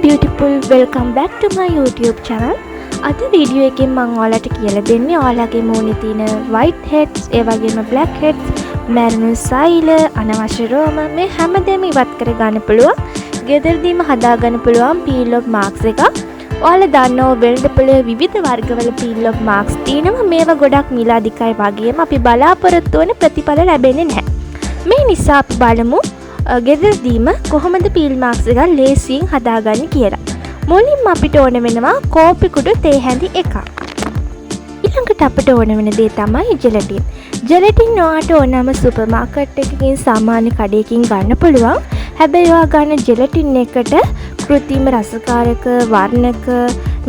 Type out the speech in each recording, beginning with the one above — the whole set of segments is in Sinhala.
beautiful, welcome back to my YouTube channel. අද වීඩියෝ එකෙන් මම ඔයාලට කියලා දෙන්නේ ඔයාලගේ මූණේ තියෙන white heads, ඒ වගේම black heads, මැරුණු සෛල, අනවශ්‍ය රෝම මේ හැමදේම ඉවත් කර ගන්න පුළුවන්. ගෙදරදීම හදා ගන්න පුළුවන් peel off marks එකක්. ඔයාලා දන්නව වෙළඳ පොලේ විවිධ වර්ගවල peel off marks තියෙනවා. මේවා ගොඩක් මිල අධිකයි වගේම අපි බලාපොරොත්තු වෙන ප්‍රතිඵල ලැබෙන්නේ නැහැ. මේ නිසා අපි බලමු ගෙදරදීම කොහොමද peel marks එක ලේසියෙන් හදාගන්නේ කියලා. මුලින්ම අපිට ඕන වෙනවා කෝපි කුඩු තේ හැඳි එකක්. ඊළඟට අපිට ඕන වෙන දේ තමයි ජෙලටින්. ජෙලටින් ඔයාට ඕනම සුපර් මාකට් එකකින් සාමාන්‍ය කඩේකින් ගන්න පුළුවන්. හැබැයි ඔයා ගන්න ජෙලටින් එකට කෘත්‍රිම රසකාරක, වර්ණක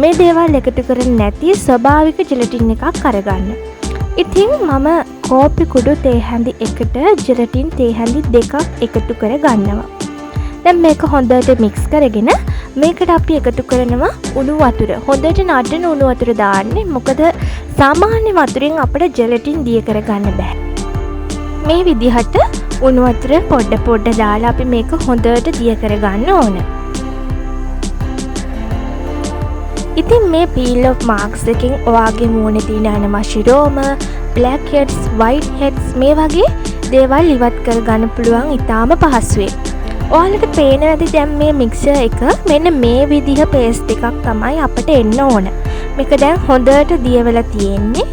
මේ දේවල් එකතු කරන්නේ නැති ස්වභාවික ජෙලටින් එකක් අරගන්න. ඉතින් මම කෝපි කුඩු තේ හැඳි එකට ජෙලටින් තේ හැඳි දෙකක් එකතු කර ගන්නවා. දැන් මේක හොඳට මික්ස් කරගෙන මේකට අපි එකතු කරනවා උණු වතුර. හොඳට නටන උණු වතුර දාන්නේ. මොකද සාමාන්‍ය වතුරෙන් අපිට ජෙලටින් දිය කරගන්න බෑ. මේ විදිහට උණු වතුර පොඩ දාලා අපි මේක හොඳට දිය කරගන්න ඕන. ඉතින් මේ peel off marks එකෙන් ඔයාගේ මූණේ තියෙන අනවශ්‍ය රෝම, black heads, white heads මේ වගේ දේවල් ඉවත් කරගන්න පුළුවන් ඉතාම පහසුවෙන්. ඔයාලට පේන ඇති දැන් මේ මික්සර් එක මෙන්න මේ විදිහ පේස්ට් එකක් තමයි අපිට එන්න ඕන. මේක දැන් හොඳට දිය වෙලා තියෙන්නේ.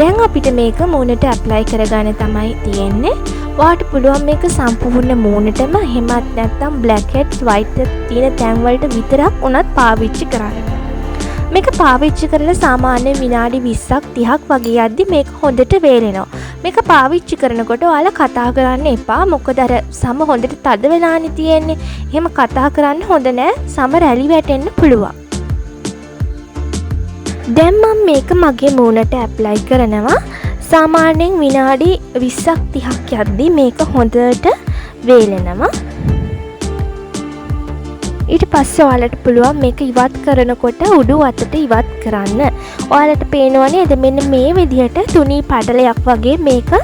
දැන් අපිට මේක මූණට ඇප්ලයි කරගන්න තමයි තියෙන්නේ. ඔයාට පුළුවන් මේක සම්පූර්ණ මූණටම එහෙමත් නැත්නම් black heads, white heads තියෙන තැන් වලට විතරක් උනත් පාවිච්චි කරන්න. මේක පාවිච්චි කරලා සාමාන්‍ය විනාඩි 20ක් 30ක් වගේ යද්දි මේක හොඳට වේලෙනවා. මේක පාවිච්චි කරනකොට ඔයාලා කතා කරන්න එපා. මොකද අර සම හොඳට තද වෙලානේ තියෙන්නේ. එහෙම කතා කරන්න හොඳ නෑ. සම රැලි වැටෙන්න පුළුවන්. දැන් මම මේක මගේ මූණට ඇප්ලයි කරනවා. සාමාන්‍යයෙන් විනාඩි 20ක් 30ක් යද්දි මේක හොඳට වේලෙනවා. ඊට පස්සේ ඔයාලට පුළුවන් මේක ඉවත් කරනකොට උඩු අතට ඉවත් කරන්න. ඔයාලට පේනවා නේද මෙන්න මේ විදිහට තුනී පටලයක් වගේ මේක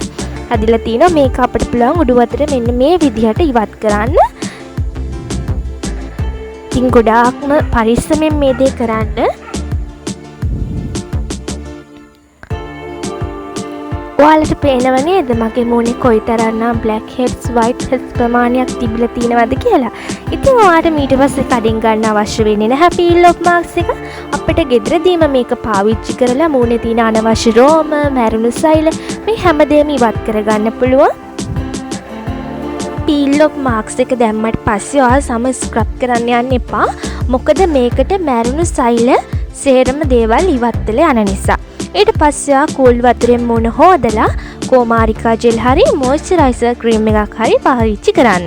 හැදිලා තිනවා. මේක අපිට පුළුවන් උඩු අතට මෙන්න මේ විදිහට ඉවත් කරන්න. ඉතින් ගොඩාක්ම පරිස්සමෙන් මේ දේ කරන්න. ඔයාලට පේනව නේද මගේ මූණේ කොයිතරම්නම් black heads, white heads ප්‍රමාණයක් තිබිලා තියෙනවද කියලා. ඉතින් ඔයාට ඊට පස්සේ කඩින් ගන්න අවශ්‍ය වෙන්නේ නැහැ peel off marks එක. අපිට ගෙදරදීම මේක පාවිච්චි කරලා මූණේ තියෙන අනවශ්‍ය රෝම, මැරුණු සෛල මේ හැමදේම ඉවත් කරගන්න පුළුවන්. peel off marks එක දැම්මට පස්සේ ඔයා සම ස්ක්‍රබ් කරන්න යන්න එපා. මොකද මේකට මැරුණු සෛල සේරම දේවල් ඉවත් වෙලා යන නිසා. ඊට පස්සේ කූල් වතුරෙන් මූණ හොදලා කොමාරිකා ජෙල් හරි මොයිස්චරයිසර් ක්‍රීම් එකක් හරි පාවිච්චි කරන්න.